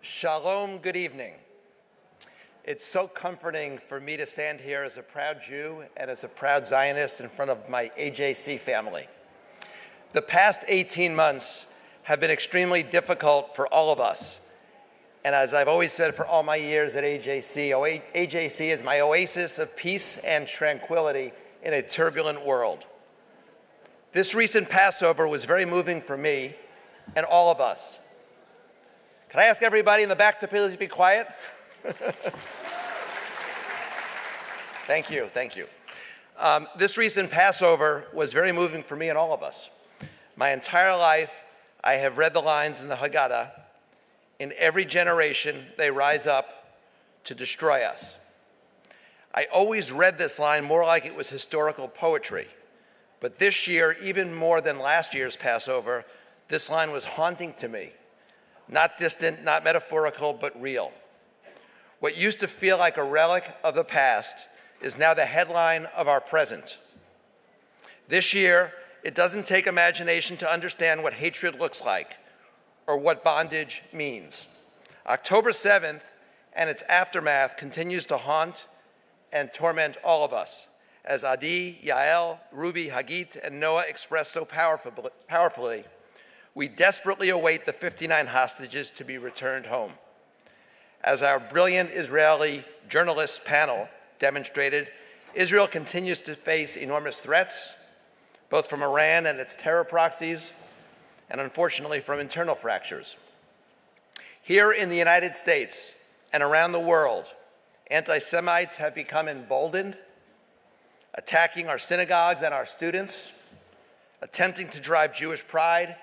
Shalom, good evening. It's so comforting for me to stand here as a proud Jew and as a proud Zionist in front of my AJC family. The past 18 months have been extremely difficult for all of us. And as I've always said for all my years at AJC, AJC is my oasis of peace and tranquility in a turbulent world. This recent Passover was very moving for me and all of us. Can I ask everybody in the back to please be quiet? Thank you, thank you. This recent Passover was very moving for me and all of us. My entire life, I have read the lines in the Haggadah, in every generation they rise up to destroy us. I always read this line more like it was historical poetry, but this year, even more than last year's Passover, this line was haunting to me. Not distant, not metaphorical, but real. What used to feel like a relic of the past is now the headline of our present. This year, it doesn't take imagination to understand what hatred looks like or what bondage means. October 7th and its aftermath continues to haunt and torment all of us, as Adi, Yael, Ruby, Hagit, and Noah expressed so powerfully. We desperately await the 59 hostages to be returned home. As our brilliant Israeli journalists panel demonstrated, Israel continues to face enormous threats, both from Iran and its terror proxies, and unfortunately from internal fractures. Here in the United States and around the world, anti-Semites have become emboldened, attacking our synagogues and our students, attempting to drive Jewish pride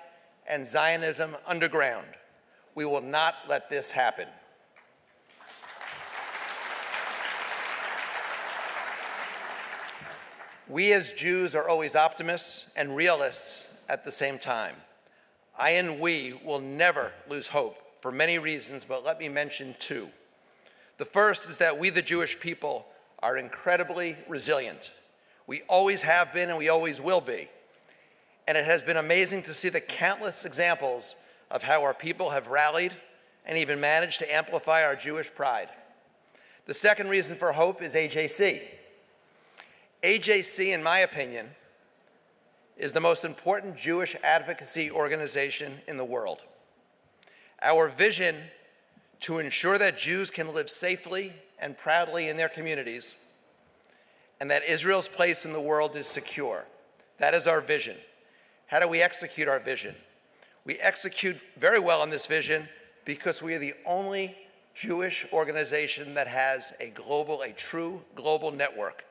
and Zionism underground. We will not let this happen. We as Jews are always optimists and realists at the same time. I and we will never lose hope for many reasons, but let me mention two. The first is that we, the Jewish people, are incredibly resilient. We always have been and we always will be. And it has been amazing to see the countless examples of how our people have rallied and even managed to amplify our Jewish pride. The second reason for hope is AJC. AJC, in my opinion, is the most important Jewish advocacy organization in the world. Our vision to ensure that Jews can live safely and proudly in their communities and that Israel's place in the world is secure. That is our vision. How do we execute our vision? We execute very well on this vision because we are the only Jewish organization that has a true global network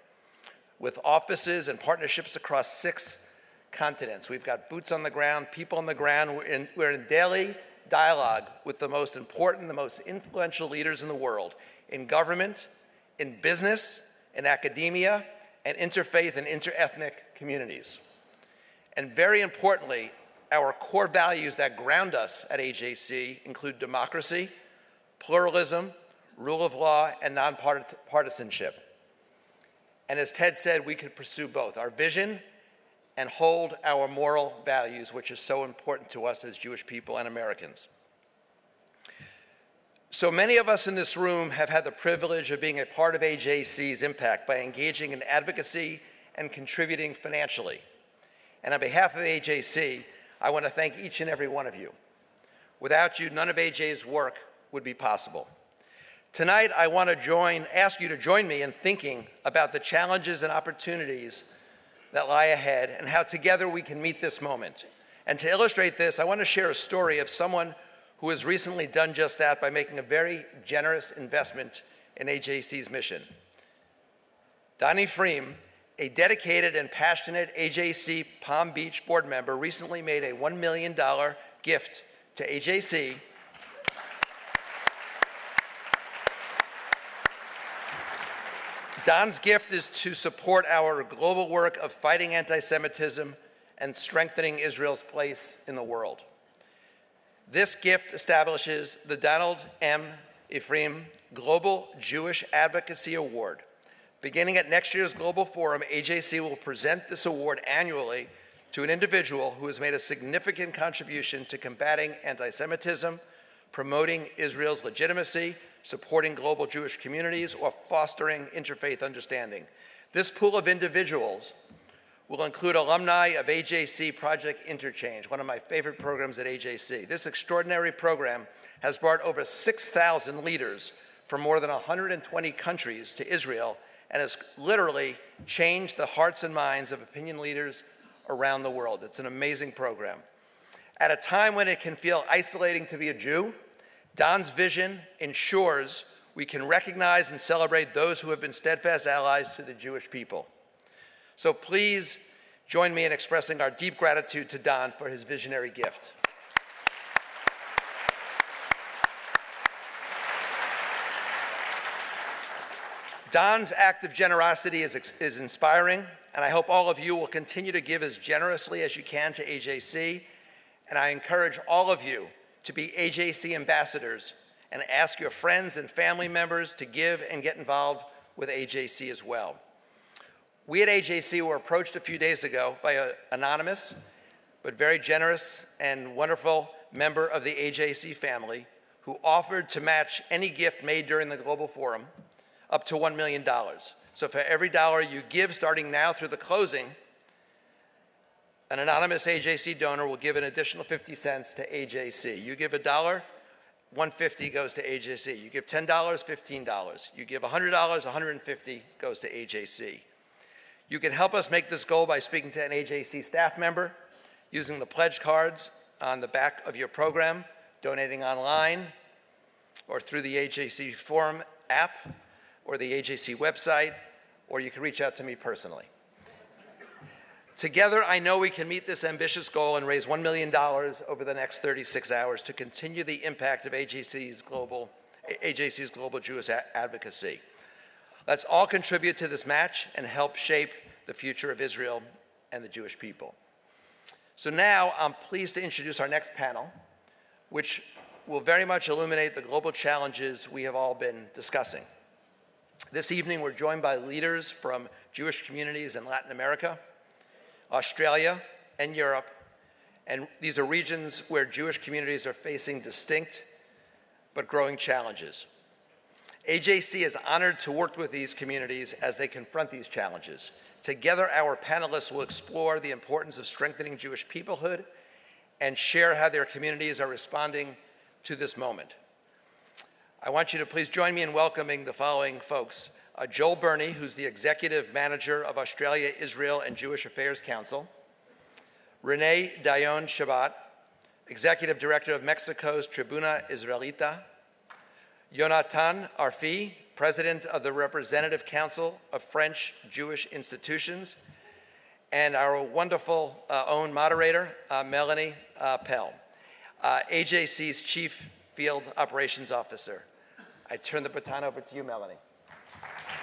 with offices and partnerships across 6 continents. We've got boots on the ground, people on the ground. We're in daily dialogue with the most important, the most influential leaders in the world, in government, in business, in academia, and interfaith and interethnic communities. And very importantly, our core values that ground us at AJC include democracy, pluralism, rule of law, and nonpartisanship. And as Ted said, we could pursue both our vision and hold our moral values, which is so important to us as Jewish people and Americans. So many of us in this room have had the privilege of being a part of AJC's impact by engaging in advocacy and contributing financially. And on behalf of AJC, I want to thank each and every one of you. Without you, none of AJ's work would be possible. Tonight, I want to ask you to join me in thinking about the challenges and opportunities that lie ahead and how together we can meet this moment. And to illustrate this, I want to share a story of someone who has recently done just that by making a very generous investment in AJC's mission. Donnie Freem, a dedicated and passionate AJC Palm Beach board member, recently made a $1 million gift to AJC Don's gift is to support our global work of fighting anti-Semitism and strengthening Israel's place in the world. This gift establishes the Donald M. Ephraim Global Jewish Advocacy Award. Beginning at next year's Global Forum, AJC will present this award annually to an individual who has made a significant contribution to combating anti-Semitism, promoting Israel's legitimacy, supporting global Jewish communities, or fostering interfaith understanding. This pool of individuals will include alumni of AJC Project Interchange, one of my favorite programs at AJC. This extraordinary program has brought over 6,000 leaders from more than 120 countries to Israel and has literally changed the hearts and minds of opinion leaders around the world. It's an amazing program. At a time when it can feel isolating to be a Jew, Don's vision ensures we can recognize and celebrate those who have been steadfast allies to the Jewish people. So please join me in expressing our deep gratitude to Don for his visionary gift. Don's act of generosity is inspiring, and I hope all of you will continue to give as generously as you can to AJC, and I encourage all of you to be AJC ambassadors and ask your friends and family members to give and get involved with AJC as well. We at AJC were approached a few days ago by an anonymous but very generous and wonderful member of the AJC family who offered to match any gift made during the Global Forum up to $1 million. So for every dollar you give starting now through the closing, an anonymous AJC donor will give an additional 50 cents to AJC. You give $1, $1.50 goes to AJC. You give $10, $15. You give $100, $150 goes to AJC. You can help us make this goal by speaking to an AJC staff member, using the pledge cards on the back of your program, donating online, or through the AJC Forum app, or the AJC website, or you can reach out to me personally. Together, I know we can meet this ambitious goal and raise $1 million over the next 36 hours to continue the impact of AJC's global Jewish advocacy. Let's all contribute to this match and help shape the future of Israel and the Jewish people. So now I'm pleased to introduce our next panel, which will very much illuminate the global challenges we have all been discussing. This evening, we're joined by leaders from Jewish communities in Latin America, Australia, and Europe, and these are regions where Jewish communities are facing distinct but growing challenges. AJC is honored to work with these communities as they confront these challenges. Together, our panelists will explore the importance of strengthening Jewish peoplehood and share how their communities are responding to this moment. I want you to please join me in welcoming the following folks. Joel Burnie, who's the Executive Manager of Australia, Israel, and Jewish Affairs Council. RenéeDayan Shabot, Executive Director of Mexico's Tribuna Israelita. Yonatan Arfi, President of the Representative Council of French Jewish Institutions, and our wonderful own moderator, Melanie Pell, AJC's Chief Field Operations Officer. I turn the baton over to you, Melanie.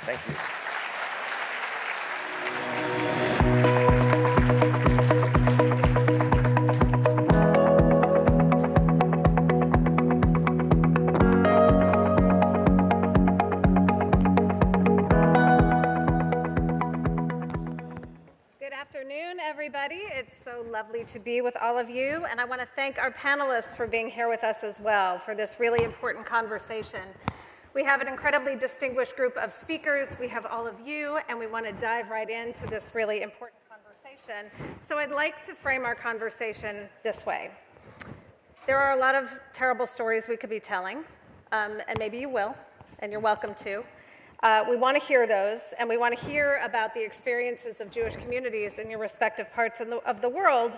Thank you. Everybody. It's so lovely to be with all of you, and I want to thank our panelists for being here with us as well for this really important conversation. We have an incredibly distinguished group of speakers. We have all of you, and we want to dive right into this really important conversation. So I'd like to frame our conversation this way. There are a lot of terrible stories we could be telling, and maybe you will, and you're welcome to. We want to hear those, and we want to hear about the experiences of Jewish communities in your respective parts of the world,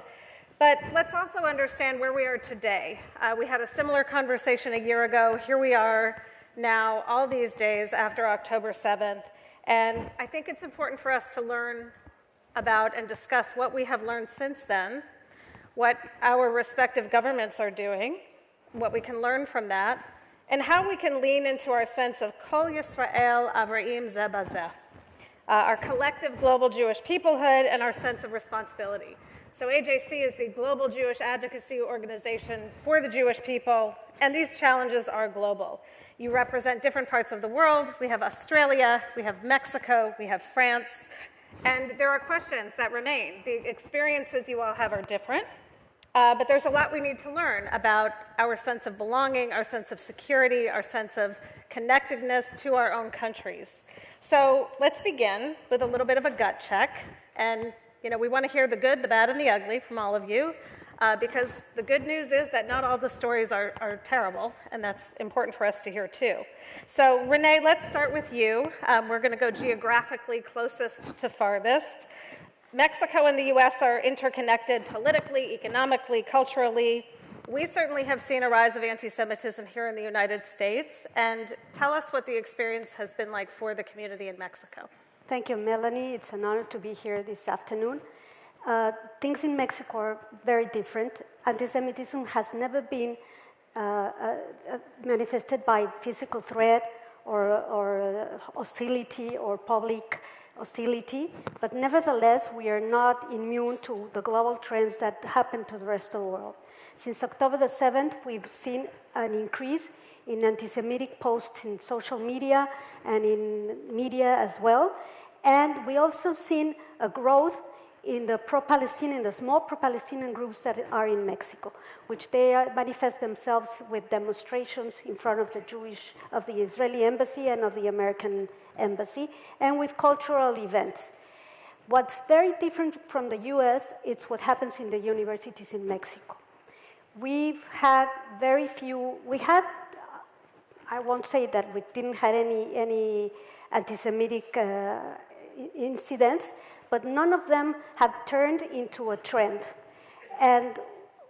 but let's also understand where we are today. We had a similar conversation a year ago. Here we are now, all these days after October 7th, and I think it's important for us to learn about and discuss what we have learned since then, what our respective governments are doing, what we can learn from that, and how we can lean into our sense of Kol Yisrael Avraim Zeh Bazeh, our collective global Jewish peoplehood and our sense of responsibility. So AJC is the global Jewish advocacy organization for the Jewish people, and these challenges are global. You represent different parts of the world. We have Australia, we have Mexico, we have France, and there are questions that remain. The experiences you all have are different. But there's a lot we need to learn about our sense of belonging, our sense of security, our sense of connectedness to our own countries. So let's begin with a little bit of a gut check. And we want to hear the good, the bad, and the ugly from all of you, because the good news is that not all the stories are terrible, and that's important for us to hear too. So Renee, let's start with you. We're going to go geographically closest to farthest. Mexico and the US are interconnected politically, economically, culturally. We certainly have seen a rise of anti-Semitism here in the United States. And tell us what the experience has been like for the community in Mexico. Thank you, Melanie. It's an honor to be here this afternoon. Things in Mexico are very different. Anti-Semitism has never been manifested by physical threat or hostility or public hostility, but nevertheless, we are not immune to the global trends that happen to the rest of the world. Since October the 7th, we've seen an increase in anti-Semitic posts in social media and in media as well. And we also seen a growth in the pro-Palestinian, the small pro-Palestinian groups that are in Mexico, which they manifest themselves with demonstrations in front of the Israeli embassy and of the American embassy, and with cultural events. What's very different from the US, it's what happens in the universities in Mexico. We've had very few, I won't say that we didn't have any anti-Semitic incidents, but none of them have turned into a trend. And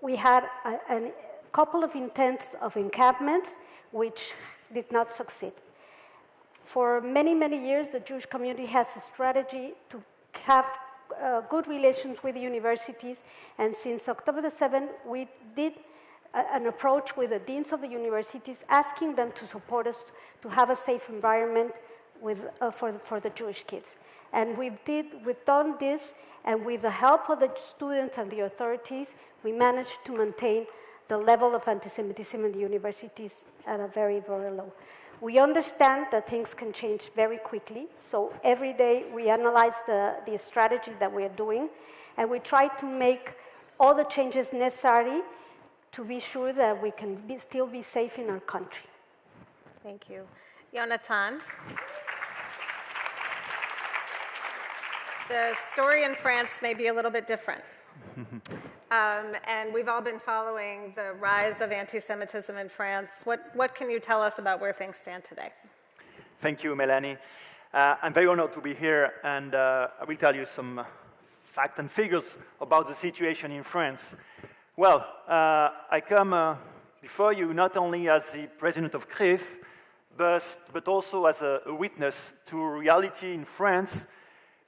we had a couple of intents of encampments which did not succeed. For many, many years, the Jewish community has a strategy to have good relations with the universities, and since October the 7th, we did an approach with the deans of the universities, asking them to support us to have a safe environment for the Jewish kids. And we've done this, and with the help of the students and the authorities, we managed to maintain the level of anti-Semitism in the universities at a very, very low. We understand that things can change very quickly, so every day we analyze the strategy that we are doing, and we try to make all the changes necessary to be sure that we can still be safe in our country. Thank you. Yonatan. The story in France may be a little bit different. And we've all been following the rise of anti-Semitism in France. What can you tell us about where things stand today? Thank you, Melanie. I'm very honored to be here, and I will tell you some facts and figures about the situation in France. Well, I come before you not only as the president of CRIF, but also as a witness to a reality in France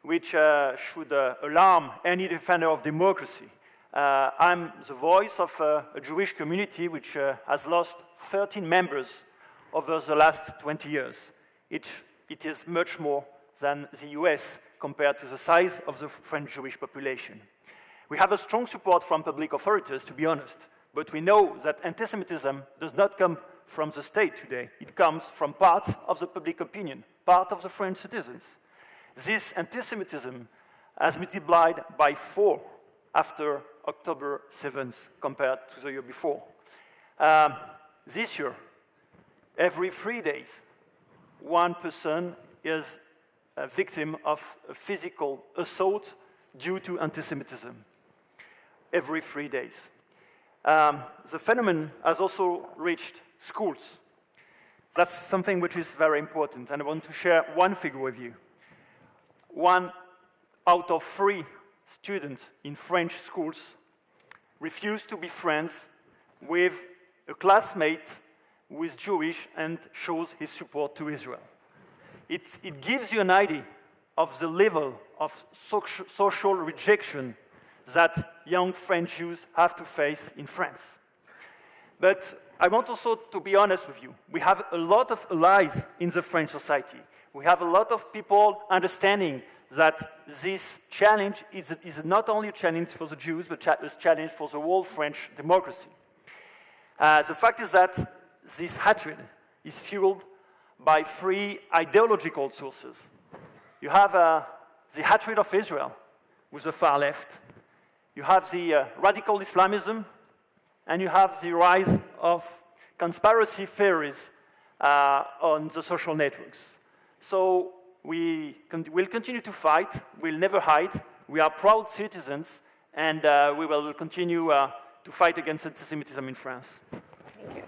which should alarm any defender of democracy. I'm the voice of a Jewish community which has lost 13 members over the last 20 years. It is much more than the US compared to the size of the French Jewish population. We have a strong support from public authorities, to be honest, but we know that anti-Semitism does not come from the state today. It comes from part of the public opinion, part of the French citizens. This anti-Semitism has multiplied by 4 after October 7th compared to the year before. This year, every 3 days, one person is a victim of a physical assault due to anti-Semitism. Every 3 days. The phenomenon has also reached schools. That's something which is very important, and I want to share one figure with you. 1 out of 3 students in French schools refuse to be friends with a classmate who is Jewish and shows his support to Israel. It gives you an idea of the level of social rejection that young French Jews have to face in France. But I want also to be honest with you. We have a lot of allies in the French society. We have a lot of people understanding that this challenge is not only a challenge for the Jews, but a challenge for the whole French democracy. The fact is that this hatred is fueled by 3 ideological sources. You have the hatred of Israel with the far left. You have the radical Islamism, and you have the rise of conspiracy theories on the social networks. So we'll continue to fight. We'll never hide. We are proud citizens, and we will continue to fight against anti-Semitism in France. Thank you.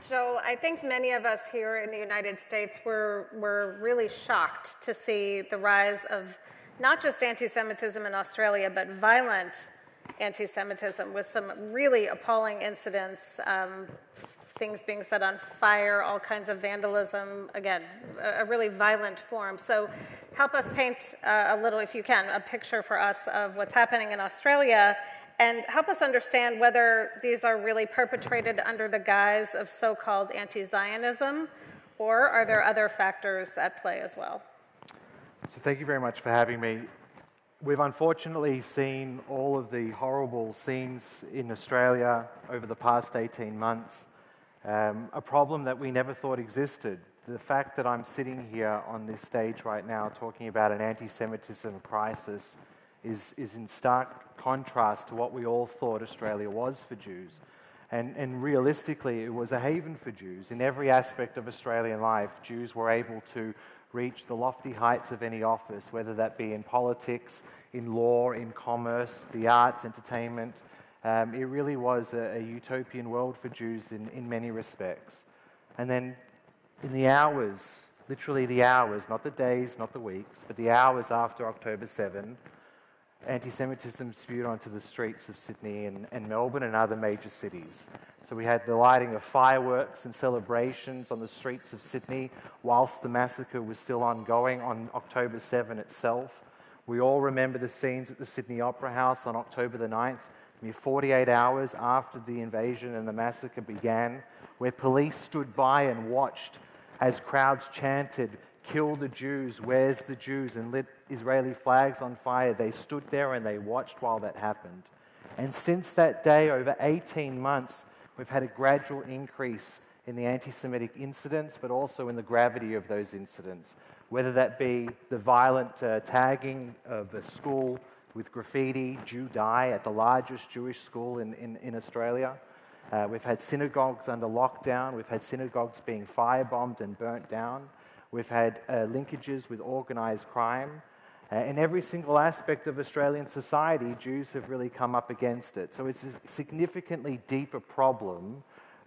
Joel, I think many of us here in the United States were really shocked to see the rise of not just anti-Semitism in Australia, but violent anti-Semitism with some really appalling incidents, things being set on fire, all kinds of vandalism, again, a really violent form. So help us paint a little, if you can, a picture for us of what's happening in Australia, and help us understand whether these are really perpetrated under the guise of so-called anti-Zionism, or are there other factors at play as well? So thank you very much for having me. We've unfortunately seen all of the horrible scenes in Australia over the past 18 months, a problem that we never thought existed. The fact that I'm sitting here on this stage right now talking about an anti-Semitism crisis is in stark contrast to what we all thought Australia was for Jews. And realistically, it was a haven for Jews. In every aspect of Australian life, Jews were able to reach the lofty heights of any office, whether that be in politics, in law, in commerce, the arts, entertainment. It really was a utopian world for Jews in many respects. And then in the hours, literally the hours, not the days, not the weeks, but the hours after October 7, anti-Semitism spewed onto the streets of Sydney and Melbourne and other major cities. So we had the lighting of fireworks and celebrations on the streets of Sydney whilst the massacre was still ongoing on October 7 itself. We all remember the scenes at the Sydney Opera House on October the 9th, mere 48 hours after the invasion and the massacre began, where police stood by and watched as crowds chanted, "Kill the Jews, where's the Jews?" and lit Israeli flags on fire. They stood there and they watched while that happened. And since that day, over 18 months, we've had a gradual increase in the anti-Semitic incidents, but also in the gravity of those incidents, whether that be the violent tagging of a school with graffiti, Jew die, at the largest Jewish school in Australia. We've had synagogues under lockdown. We've had synagogues being firebombed and burnt down. We've had linkages with organized crime. In every single aspect of Australian society, Jews have really come up against it. So it's a significantly deeper problem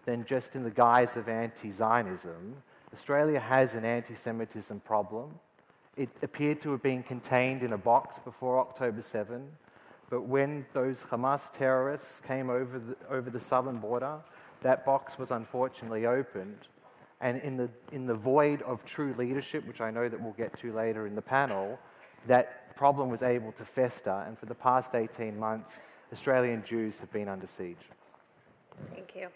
than just in the guise of anti-Zionism. Australia has an anti-Semitism problem. It appeared to have been contained in a box before October 7, but when those Hamas terrorists came over the southern border, that box was unfortunately opened. And in the void of true leadership, which I know that we'll get to later in the panel, that problem was able to fester, and for the past 18 months, Australian Jews have been under siege. Thank you.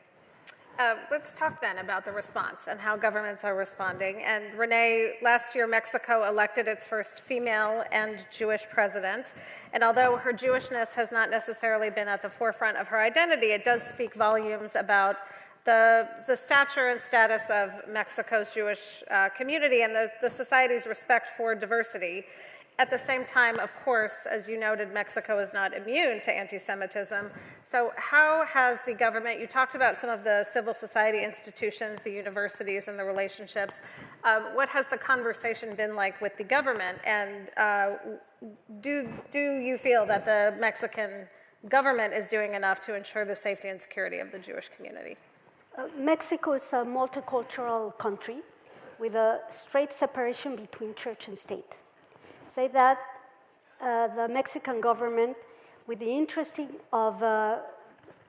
Let's talk then about the response and how governments are responding. And Renee, last year Mexico elected its first female and Jewish president. And although her Jewishness has not necessarily been at the forefront of her identity, it does speak volumes about the stature and status of Mexico's Jewish community and the society's respect for diversity. At the same time, of course, as you noted, Mexico is not immune to anti-Semitism. So how has the government, you talked about some of the civil society institutions, the universities and the relationships. What has the conversation been like with the government? And do you feel that the Mexican government is doing enough to ensure the safety and security of the Jewish community? Mexico is a multicultural country with a straight separation between church and state. Say that the Mexican government, with the interest of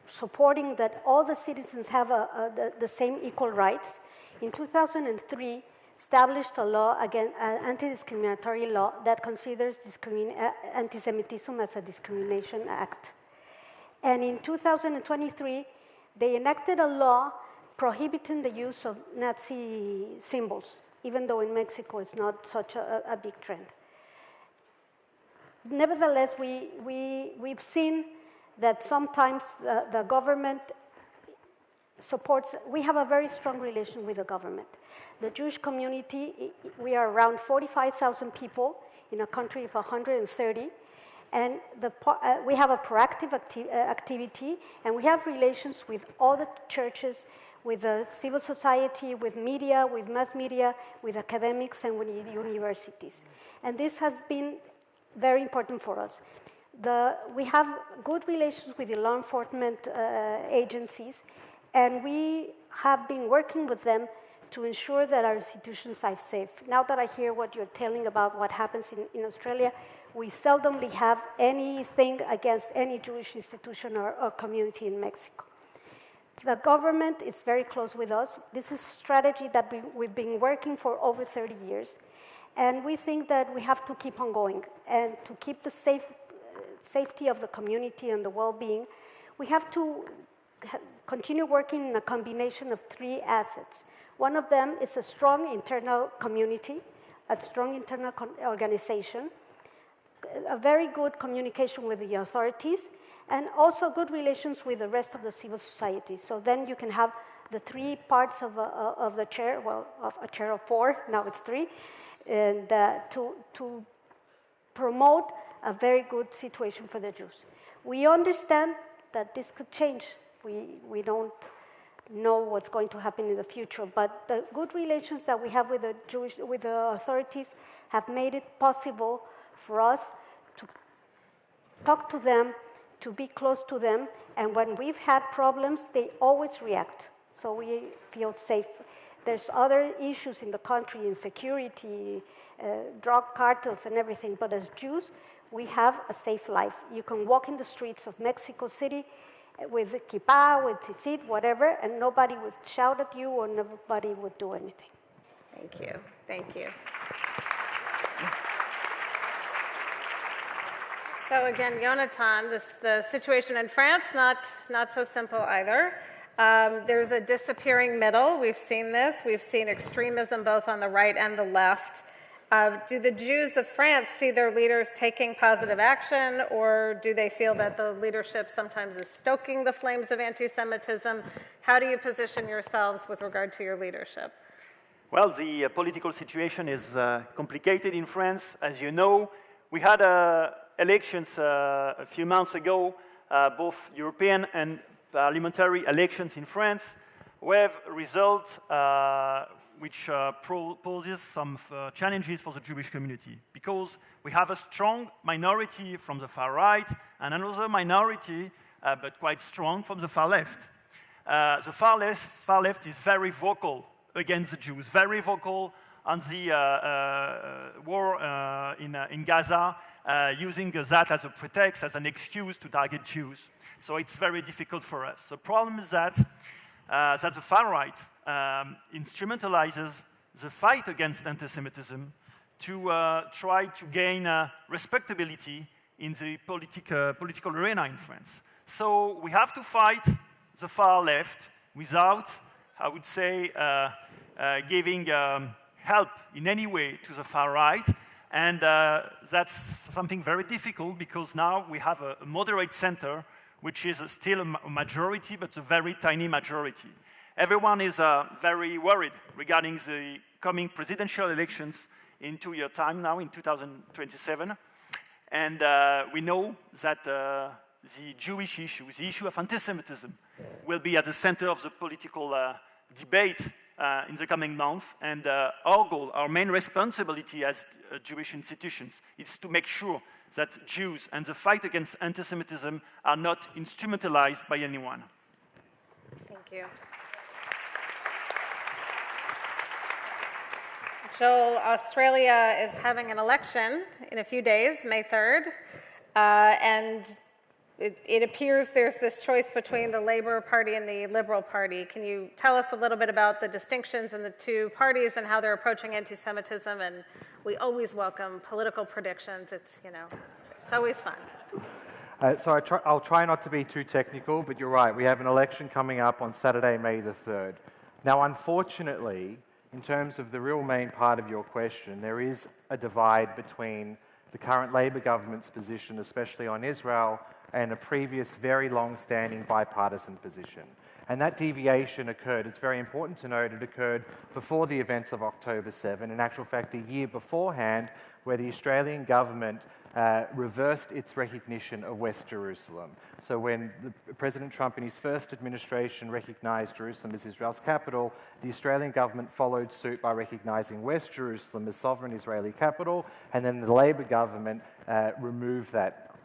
supporting that all the citizens have the same equal rights, in 2003 established a law, again, an anti-discriminatory law that considers anti-Semitism as a discrimination act. And in 2023, they enacted a law prohibiting the use of Nazi symbols, even though in Mexico it's not such a big trend. Nevertheless, we've seen that sometimes the government supports, we have a very strong relation with the government. The Jewish community, we are around 45,000 people in a country of 130, and we have a proactive activity, and we have relations with all the churches, with the civil society, with media, with mass media, with academics, and with universities. And this has been very important for us. We have good relations with the law enforcement agencies, and we have been working with them to ensure that our institutions are safe. Now that I hear what you're telling about what happens in Australia, we seldomly have anything against any Jewish institution or community in Mexico. The government is very close with us. This is a strategy that we've been working for over 30 years. And we think that we have to keep on going. And to keep the safety of the community and the well-being, we have to continue working in a combination of 3 assets. One of them is a strong internal community, a strong internal organization, a very good communication with the authorities, and also good relations with the rest of the civil society. So then you can have the 3 parts of the chair, well, of a chair of 4, now it's 3, and to promote a very good situation for the Jews. We understand that this could change. We don't know what's going to happen in the future, but the good relations that we have with the authorities have made it possible for us to talk to them, to be close to them, and when we've had problems, they always react, so we feel safe. There's other issues in the country, insecurity, drug cartels and everything, but as Jews, we have a safe life. You can walk in the streets of Mexico City with kippah, with tzitzit, whatever, and nobody would shout at you or nobody would do anything. Thank you. Thank you. So again, Yonatan, the situation in France, not so simple either. There's a disappearing middle. We've seen this. We've seen extremism both on the right and the left. Do the Jews of France see their leaders taking positive action, or do they feel that the leadership sometimes is stoking the flames of anti-Semitism? How do you position yourselves with regard to your leadership? Well, the political situation is complicated in France. As you know, we had elections a few months ago, both European and parliamentary elections in France, with results which poses some challenges for the Jewish community, because we have a strong minority from the far right and another minority, but quite strong, from the far left. The far left is very vocal against the Jews, very vocal on the war in Gaza, using that as a pretext, as an excuse to target Jews. So it's very difficult for us. The problem is that the far right instrumentalizes the fight against anti-Semitism to try to gain respectability in the political arena in France. So we have to fight the far left without, I would say, giving help in any way to the far right. And that's something very difficult, because now we have a moderate center, which is still a majority, but a very tiny majority. Everyone is very worried regarding the coming presidential elections in 2 years' time now, in 2027. And we know that the Jewish issue, the issue of anti-Semitism, will be at the center of the political debate in the coming month. And our goal, our main responsibility as Jewish institutions, is to make sure that Jews and the fight against anti-Semitism are not instrumentalized by anyone. Thank you. Joel, Australia is having an election in a few days, May 3rd, and it appears there's this choice between the Labour Party and the Liberal Party. Can you tell us a little bit about the distinctions in the two parties and how they're approaching anti-Semitism? And we always welcome political predictions. It's always fun. So I'll try not to be too technical, but you're right. We have an election coming up on Saturday, May the 3rd. Now, unfortunately, in terms of the real main part of your question, there is a divide between the current Labour government's position, especially on Israel, and a previous very long-standing bipartisan position. And that deviation occurred, it's very important to note, it occurred before the events of October 7, in actual fact a year beforehand, where the Australian government reversed its recognition of West Jerusalem. So when President Trump in his first administration recognised Jerusalem as Israel's capital, the Australian government followed suit by recognising West Jerusalem as sovereign Israeli capital, and then the Labor government removed that,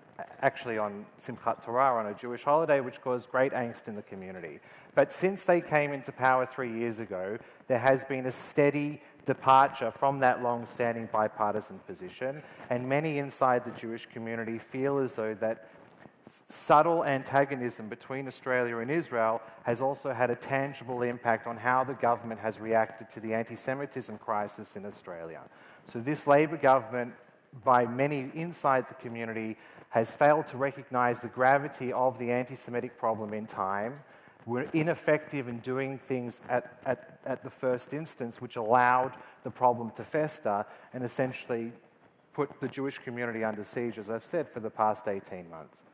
actually on Simchat Torah, on a Jewish holiday, which caused great angst in the community. But since they came into power 3 years ago, there has been a steady departure from that long-standing bipartisan position, and many inside the Jewish community feel as though that subtle antagonism between Australia and Israel has also had a tangible impact on how the government has reacted to the anti-Semitism crisis in Australia. So this Labor government, by many inside the community, has failed to recognise the gravity of the anti-Semitic problem in time. We're ineffective in doing things at the first instance, which allowed the problem to fester and essentially put the Jewish community under siege, as I've said, for the past 18 months.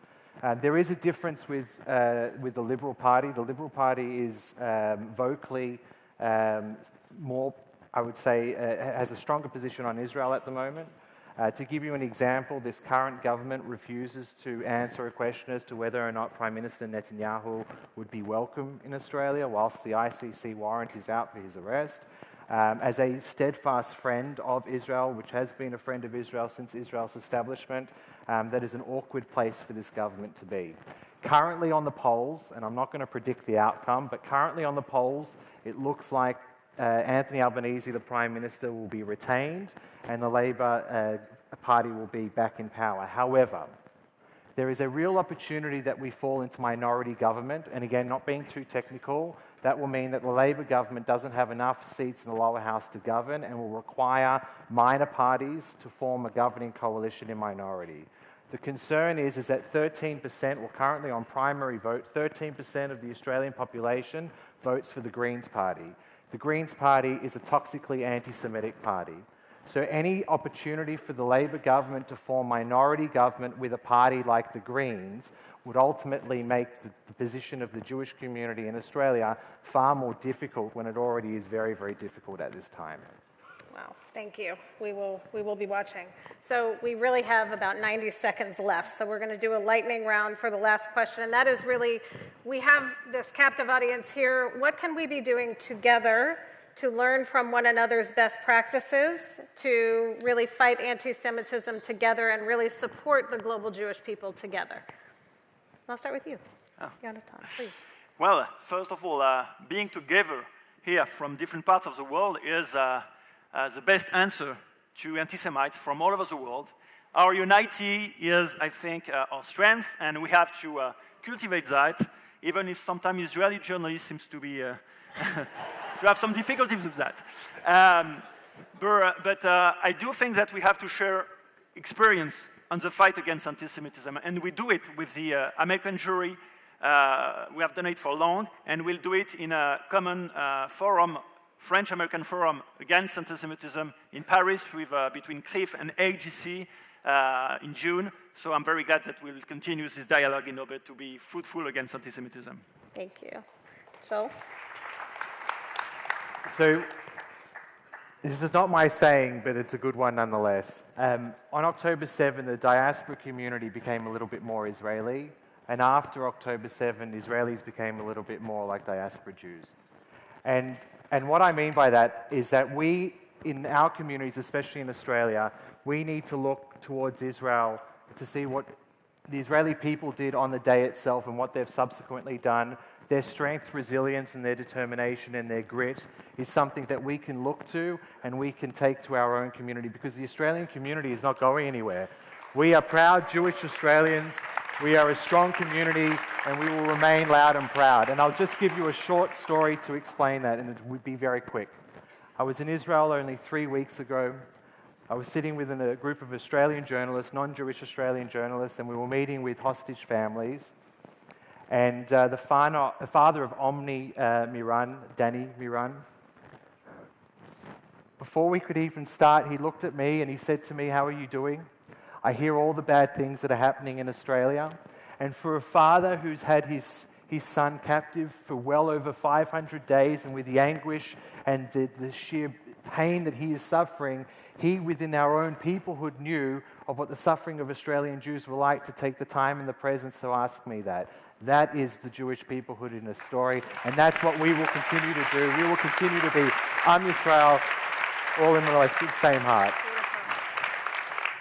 There is a difference with the Liberal Party. The Liberal Party is vocally more, I would say, has a stronger position on Israel at the moment. To give you an example, this current government refuses to answer a question as to whether or not Prime Minister Netanyahu would be welcome in Australia whilst the ICC warrant is out for his arrest. As a steadfast friend of Israel, which has been a friend of Israel since Israel's establishment, that is an awkward place for this government to be. Currently on the polls, and I'm not going to predict the outcome, but currently on the polls, it looks like Anthony Albanese, the Prime Minister, will be retained and the Labor Party will be back in power. However, there is a real opportunity that we fall into minority government, and again, not being too technical, that will mean that the Labor government doesn't have enough seats in the lower house to govern and will require minor parties to form a governing coalition in minority. The concern is that 13%, well currently on primary vote, 13% of the Australian population votes for the Greens Party. The Greens Party is a toxically anti-Semitic party. So any opportunity for the Labor government to form minority government with a party like the Greens would ultimately make the position of the Jewish community in Australia far more difficult when it already is very, very difficult at this time. Wow, thank you. We will be watching. So we really have about 90 seconds left. So we're going to do a lightning round for the last question. And that is really, we have this captive audience here. What can we be doing together to learn from one another's best practices to really fight anti-Semitism together and really support the global Jewish people together? I'll start with you. Yonatan, please. Well, first of all, being together here from different parts of the world is the best answer to anti-Semites from all over the world. Our unity is, I think, our strength, and we have to cultivate that, even if sometimes Israeli journalists seem to be to have some difficulties with that. But I do think that we have to share experience on the fight against anti-Semitism, and we do it with the American jury. We have done it for long, and we'll do it in a common forum, French-American Forum Against Antisemitism in Paris with, between CLIF and AJC in June. So I'm very glad that we'll continue this dialogue in order to be fruitful against antisemitism. Thank you. Joel? So this is not my saying, but it's a good one nonetheless. On October 7, the diaspora community became a little bit more Israeli, and after October 7, Israelis became a little bit more like diaspora Jews. And what I mean by that is that we, in our communities, especially in Australia, we need to look towards Israel to see what the Israeli people did on the day itself and what they've subsequently done. Their strength, resilience, and their determination and their grit is something that we can look to and we can take to our own community, because the Australian community is not going anywhere. We are proud Jewish Australians. We are a strong community, and we will remain loud and proud. And I'll just give you a short story to explain that, and it would be very quick. I was in Israel only 3 weeks ago. I was sitting with a group of Australian journalists, non-Jewish Australian journalists, and we were meeting with hostage families. And the father of Omni Miran, Danny Miran, before we could even start, he looked at me and he said to me, "How are you doing? I hear all the bad things that are happening in Australia." And for a father who's had his his son captive for well over 500 days, and with the anguish and the sheer pain that he is suffering, he within our own peoplehood knew of what the suffering of Australian Jews were like to take the time and the presence to ask me that. That is the Jewish peoplehood in a story, and that's what we will continue to do. We will continue to be Am Yisrael, all in the same heart.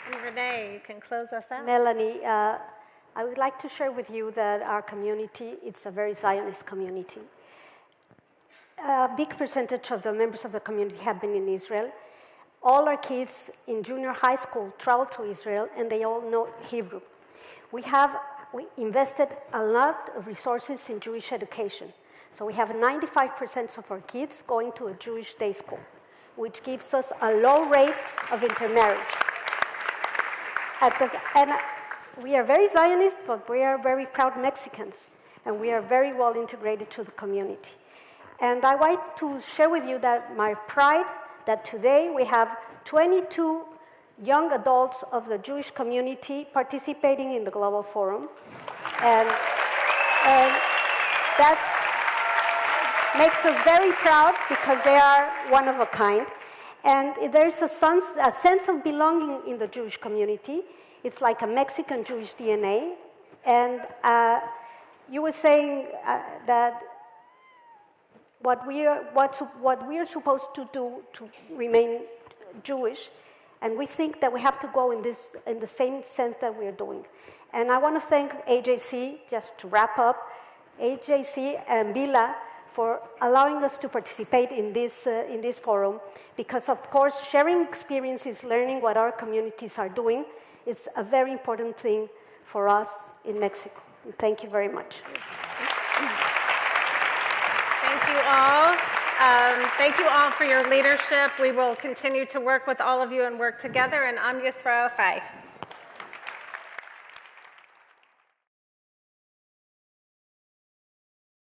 And Renee, you can close us out. Melanie, I would like to share with you that our community, it's a very Zionist community. A big percentage of the members of the community have been in Israel. All our kids in junior high school travel to Israel, and they all know Hebrew. We invested a lot of resources in Jewish education. So we have 95% of our kids going to a Jewish day school, which gives us a low rate of intermarriage. And we are very Zionist, but we are very proud Mexicans, and we are very well integrated to the community. And I want to share with you that my pride that today we have 22 young adults of the Jewish community participating in the Global Forum. And that makes us very proud because they are one of a kind. And there's a sense of belonging in the Jewish community. It's like a Mexican Jewish DNA. And you were saying that what we are supposed to do to remain Jewish, and we think that we have to go in the same sense that we are doing. And I want to thank AJC, just to wrap up, AJC and Bila for allowing us to participate in this forum, because of course sharing experiences, learning what our communities are doing, it's a very important thing for us in Mexico. And thank you very much. Thank you all. Thank you all for your leadership. We will continue to work with all of you and work together, and Am Yisrael Chai.